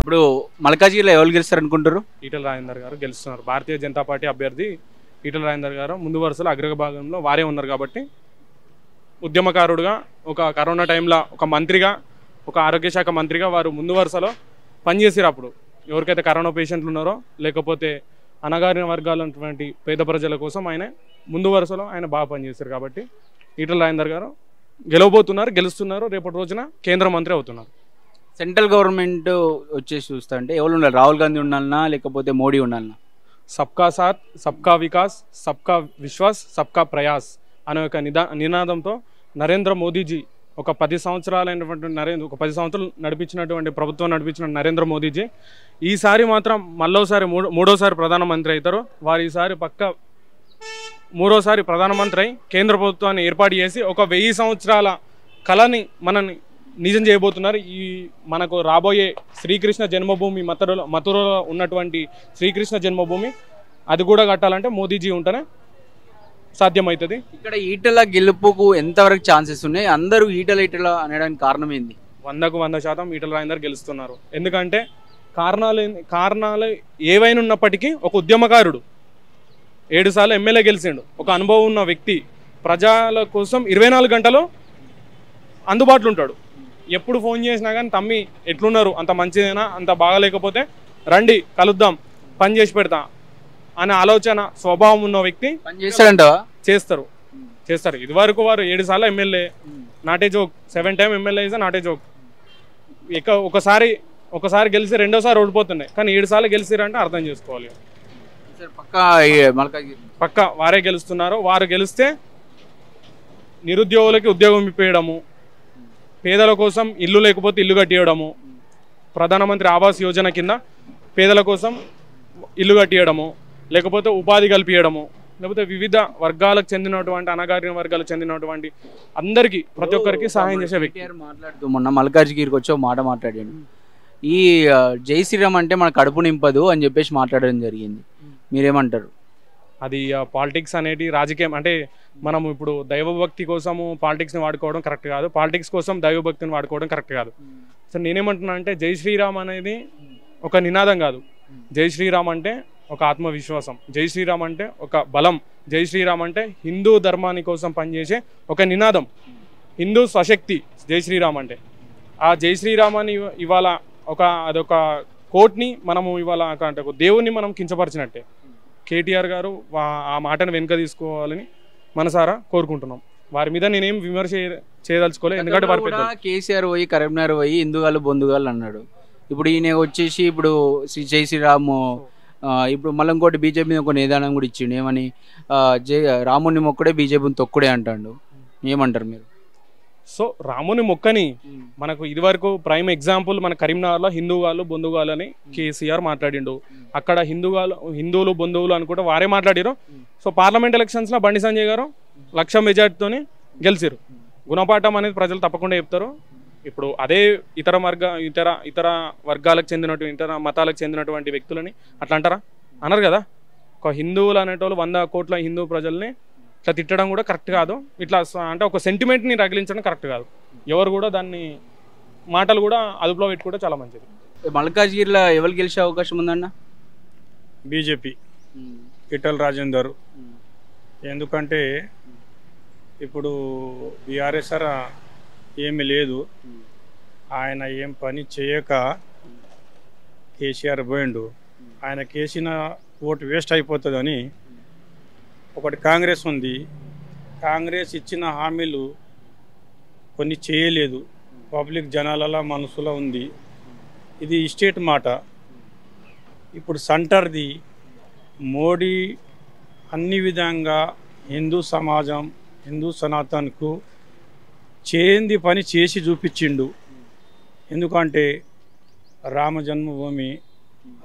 ఇప్పుడు మల్కాజ్గిరిలో ఎవరు గెలుస్తారు అనుకుంటారు? ఈటల రాజేందర్ గారు గెలుస్తున్నారు. భారతీయ జనతా పార్టీ అభ్యర్థి ఈటల రాజేందర్ గారు ముందు వరుసలో అగ్రభాగంలో వారే ఉన్నారు కాబట్టి ఉద్యమకారుడుగా ఒక కరోనా టైంలో ఒక మంత్రిగా ఒక ఆరోగ్య శాఖ మంత్రిగా వారు ముందు వరుసలో పనిచేసారు. అప్పుడు ఎవరికైతే కరోనా పేషెంట్లు ఉన్నారో లేకపోతే అణగారిన వర్గాలైనటువంటి పేద ప్రజల కోసం ఆయన ముందు వరుసలో ఆయన బాగా పనిచేశారు కాబట్టి ఈటల రాజేందర్ గారు గెలుస్తున్నారు. రేపటి రోజున కేంద్ర మంత్రి అవుతున్నారు. సెంట్రల్ గవర్నమెంట్ వచ్చేసి చూస్తా అంటే ఎవరు ఉండాలి? రాహుల్ గాంధీ ఉండాలన్నా లేకపోతే మోడీ ఉండాలన్నా? సబ్కా సాత్ సబ్కా వికాస్ సబ్కా విశ్వాస్ సబ్కా ప్రయాస్ అనే ఒక నినాదంతో నరేంద్ర మోదీజీ ఒక 10 సంవత్సరాలైనటువంటి ఒక 10 సంవత్సరాలు నడిపించినటువంటి ప్రభుత్వం నడిపించిన నరేంద్ర మోదీజీ ఈసారి మాత్రం మళ్ళోసారి మూడోసారి ప్రధానమంత్రి అవుతారు. వారు ఈసారి మూడోసారి ప్రధానమంత్రి అయి కేంద్ర ప్రభుత్వాన్ని ఏర్పాటు చేసి ఒక 1000 సంవత్సరాల కళని మనని నిజం చేయబోతున్నారు. ఈ మనకు రాబోయే శ్రీకృష్ణ జన్మభూమి మథురలో ఉన్నటువంటి శ్రీకృష్ణ జన్మభూమి అది కూడా కట్టాలంటే మోదీజీ ఉంటేనే సాధ్యమవుతుంది. ఇక్కడ ఈటల గెలుపుకు ఎంతవరకు ఛాన్సెస్ ఉన్నాయి? అందరూ ఈటల అనడానికి కారణం ఏంది? 100% ఈటల రాజేందర్ గెలుస్తున్నారు. ఎందుకంటే కారణాలు ఏవైనా ఉన్నప్పటికీ ఒక ఉద్యమకారుడు 7 సార్లు ఎమ్మెల్యే గెలిచిండు, ఒక అనుభవం ఉన్న వ్యక్తి, ప్రజల కోసం 24 గంటలు అందుబాటులో ఉంటాడు. ఎప్పుడు ఫోన్ చేసినా కానీ తమ్మి ఎట్లున్నారు, అంత మంచిదేనా, అంత బాగాలేకపోతే రండి కలుద్దాం, పని చేసి పెడతా అనే ఆలోచన స్వభావం ఉన్న వ్యక్తి చేస్తారు. ఇదివరకు వారు 7 సార్లు ఎమ్మెల్యే నాటే జోక్, 7 టైమ్ ఎమ్మెల్యే ఇస్ నాటే జోక్. ఒకసారి గెలిచి రెండోసారి ఓడిపోతున్నాయి, కానీ 7 సార్లు గెలిచిరంటే అర్థం చేసుకోవాలి. పక్క వారే గెలుస్తున్నారు. వారు గెలిస్తే నిరుద్యోగులకి ఉద్యోగం ఇప్పించడము, పేదల కోసం ఇల్లు లేకపోతే ఇల్లు కట్టియడము, ప్రధానమంత్రి ఆవాస్ యోజన కింద పేదల కోసం ఇల్లు కట్టియడము, లేకపోతే ఉపాధి కల్పించడము, లేకపోతే వివిధ వర్గాలకు చెందినటువంటి అణగారిన వర్గాలకు చెందినటువంటి అందరికీ ప్రతి ఒక్కరికి సహాయం చేసే వ్యక్తి. మాట్లాడుతూ మొన్న మల్కాజ్గిరికి వచ్చి ఒక మాట మాట్లాడాడు. ఈ జై శ్రీరామ్ అంటే మన కడుపు నింపదు అని చెప్పేసి మాట్లాడడం జరిగింది. మీరేమంటారు? అది పాలిటిక్స్ అనేది రాజకీయం అంటే మనం ఇప్పుడు దైవభక్తి కోసము పాలిటిక్స్ని వాడుకోవడం కరెక్ట్ కాదు, పాలిటిక్స్ కోసం దైవభక్తిని వాడుకోవడం కరెక్ట్ కాదు. సో నేనేమంటున్నా అంటే జై శ్రీరామ్ అనేది ఒక నినాదం కాదు. జై శ్రీరామ్ అంటే ఒక ఆత్మవిశ్వాసం, జై శ్రీరామ్ అంటే ఒక బలం, జై శ్రీరామ్ అంటే హిందూ ధర్మాని కోసం పనిచేసే ఒక నినాదం, హిందూ స్వశక్తి జై శ్రీరామ్ అంటే. ఆ జై శ్రీరామ్ అని ఇవాళ అదొక కోట్ని మనము ఇవాళ అంటే దేవుణ్ణి మనం కించపరిచినట్టే. కేటీఆర్ గారు ఆ మాటను వెనుక తీసుకోవాలని మనసారా కోరుకుంటున్నాం. వారి మీద నేనేం విమర్శ చేయదలుచుకోలేదు, ఎందుకంటే వారి పెద్ద కేసీఆర్ పోయి కరీంనగర్ పోయి హిందూగాళ్ళు బొందుగాళ్ళు అన్నాడు. ఇప్పుడు ఈయన వచ్చేసి ఇప్పుడు జై శ్రీరామ్, ఇప్పుడు మళ్ళీ ఇంకోటి బీజేపీ మీద ఒక నిదానం కూడా ఇచ్చిండు, ఏమని రాముని మొక్కడే బీజేపీని తొక్కుడే అంటాడు. ఏమంటారు మీరు? సో రాముని మొక్కని మనకు ఇదివరకు ప్రైమ్ ఎగ్జాంపుల్ మన కరీంనగర్లో హిందూగాళ్ళు బొందుగాళ్ళు అని కేసీఆర్ మాట్లాడిండు. అక్కడ హిందువులు బొందువులు అని కూడా వారే మాట్లాడారు. సో పార్లమెంట్ ఎలక్షన్స్లో బండి సంజయ్ గారు 1,00,000 మెజార్టీతోని గెలిచారు. గుణపాఠం అనేది ప్రజలు తప్పకుండా చెప్తారు. ఇప్పుడు అదే ఇతర వర్గాలకు చెందినటువంటి ఇతర మతాలకు చెందినటువంటి వ్యక్తులని అట్లా అంటారా? అనరు కదా. ఒక హిందువులు అనేటోళ్ళు 100 కోట్ల హిందూ ప్రజల్ని ఇట్లా తిట్టడం కూడా కరెక్ట్ కాదు. ఇట్లా అంటే ఒక సెంటిమెంట్ని రగిలించడం కరెక్ట్ కాదు. ఎవరు కూడా దాన్ని మాటలు కూడా అదుపులో పెట్టుకుంటే చాలా మంచిది. మల్కాజ్గిరిలో ఎవరు గెలిచే అవకాశం ఉందన్న? బీజేపీ, ఈటల రాజేందర్. ఎందుకంటే ఇప్పుడు బీఆర్ఎస్ ఏమీ లేదు, ఆయన ఏం పని చేయక కేసీఆర్ పోయిండు. ఆయన కేసిన ఓటు వేస్ట్ అయిపోతుందని ఒకటి కాంగ్రెస్ ఉంది. కాంగ్రెస్ ఇచ్చిన హామీలు కొన్ని చేయలేదు, పబ్లిక్ జనాల మనసులో ఉంది. ఇది స్టేట్ మాట. ఇప్పుడు సెంటర్ది మోడీ అన్ని విధంగా హిందూ సమాజం, హిందూ సనాతన్కు చేయింది పని చేసి చూపించిండు. ఎందుకంటే రామ జన్మభూమి,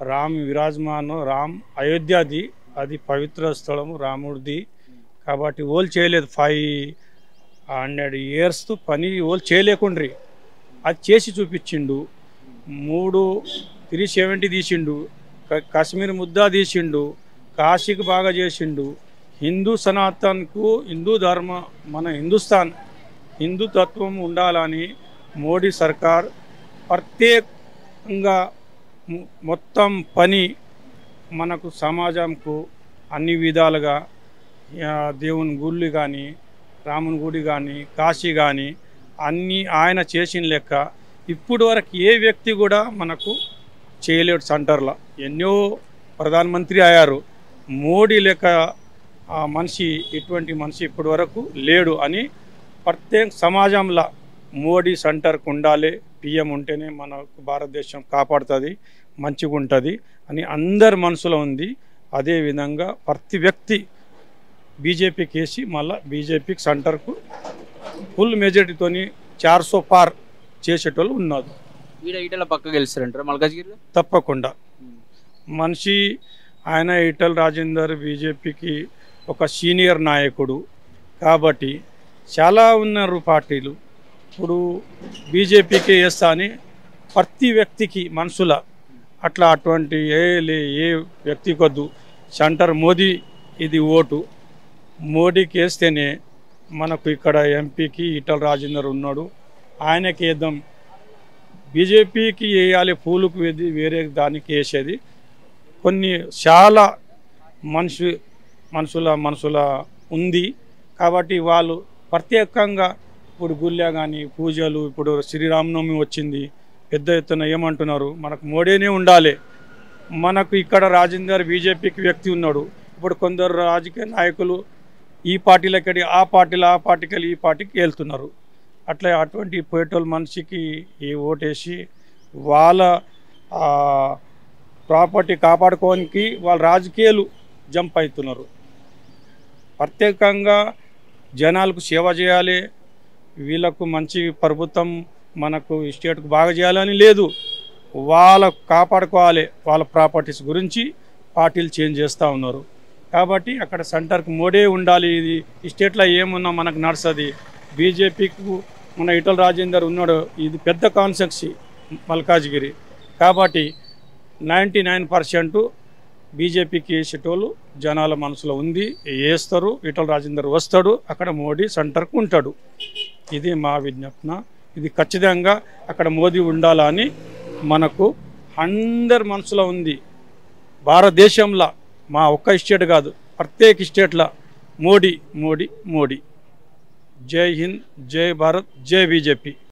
రామ్ విరాజమానం, రామ్ అయోధ్యది, అది పవిత్ర స్థలము రాముడిది. కాబట్టి ఓల్ చేయలేదు, 500 years పని ఓల్ చేయలేకుండ్రి, అది చేసి చూపించిండు. 370 తీసిండు, కాశ్మీర్ ముద్దా తీసిండు, కాశీకి బాగా చేసిండు. హిందూ సనాతన్కు హిందూ ధర్మ మన హిందుస్థాన్ హిందుతత్వం ఉండాలని మోడీ సర్కార్ ప్రత్యేకంగా మొత్తం పని మనకు సమాజంకు అన్ని విధాలుగా దేవుని గుళ్ళు కానీ రాముని గుడి కానీ కాశీ కానీ అన్నీ ఆయన చేసిన లెక్క ఇప్పుడు వరకు ఏ వ్యక్తి కూడా మనకు చేయలేడు సెంటర్లో. ఎన్నో ప్రధానమంత్రి అయ్యారు, మోడీ లెక్క మనిషి ఇటువంటి మనిషి ఇప్పటి వరకు లేడు అని ప్రత్యేక సమాజంలో మోడీ సెంటర్కు ఉండాలి, పిఎం ఉంటేనే మనకు భారతదేశం కాపాడుతుంది, మంచిగా ఉంటుంది అని అందరి మనసులో ఉంది. అదేవిధంగా ప్రతి వ్యక్తి బీజేపీకి వేసి మళ్ళీ బీజేపీకి సెంటర్కు ఫుల్ మెజారిటీతో 400 పార్ చేసేటోళ్ళు ఉన్నారు. ఈటల పక్క గెలుస్తారంటారు మల్కాజ్గిరిలో? తప్పకుండా మనిషి ఆయన ఈటల రాజేందర్ బీజేపీకి ఒక సీనియర్ నాయకుడు కాబట్టి చాలా ఉన్నారు పార్టీలు. ఇప్పుడు బీజేపీకి వేస్తా అని ప్రతి వ్యక్తికి మనసుల అట్లా అటువంటి ఏ వ్యక్తి కొద్దు సెంటర్ మోదీ ఇది ఓటు మోడీకి వేస్తేనే మనకు ఇక్కడ ఎంపీకి ఈటల రాజేందర్ ఉన్నాడు, ఆయనకి వేద్దాం. బీజేపీకి వేయాలి పూలకు వేరే దానికి వేసేది కొన్ని చాలా మనుషుల ఉంది కాబట్టి వాళ్ళు ప్రత్యేకంగా ఇప్పుడు గుళ్ళ కానీ పూజలు, ఇప్పుడు శ్రీరామనవమి వచ్చింది పెద్ద ఎత్తున ఏమంటున్నారు మనకు మోడీనే ఉండాలి. మనకు ఇక్కడ రాజేందర్ బీజేపీకి వ్యక్తి ఉన్నాడు, ఇప్పుడు కొందరు రాజకీయ నాయకులు ఈ పార్టీలకి ఆ పార్టీకి ఈ పార్టీకి వెళ్తున్నారు. అట్లా అటువంటి పోయేటోళ్ళ మనిషికి ఈ ఓటేసి వాళ్ళ ప్రాపర్టీ కాపాడుకోవడానికి వాళ్ళ రాజకీయాలు జంప్ అవుతున్నారు. ప్రత్యేకంగా జనాలకు సేవ చేయాలి, వీళ్ళకు మంచి ప్రభుత్వం మనకు స్టేట్కు బాగా చేయాలని లేదు, వాళ్ళకు కాపాడుకోవాలి. వాళ్ళ ప్రాపర్టీస్ గురించి పార్టీలు చేంజ్ చేస్తూ ఉన్నారు కాబట్టి అక్కడ సెంటర్కి మోడీ ఉండాలి. ఇది ఈ స్టేట్లో ఏమున్నా మనకు నడుస్తుంది. బీజేపీకి మన ఈటల రాజేందర్ ఉన్నాడు, ఇది పెద్ద కాన్స్టిట్యున్సీ మల్కాజ్గిరి కాబట్టి 99% బీజేపీకి వేసేటోళ్ళు జనాల మనసులో ఉంది, వేస్తారు. ఈటల రాజేందర్ వస్తాడు, అక్కడ మోడీ సెంటర్కు ఉంటాడు. ఇది మా విజ్ఞప్న. ఇది ఖచ్చితంగా అక్కడ మోదీ ఉండాలని మనకు అందరి మనసులో ఉంది. భారతదేశంలో మా ఒక్క స్టేట్ కాదు, ప్రత్యేక స్టేట్లో మోడీ మోడీ మోడీ. జై హింద్, జై భారత్, జై బీజేపీ.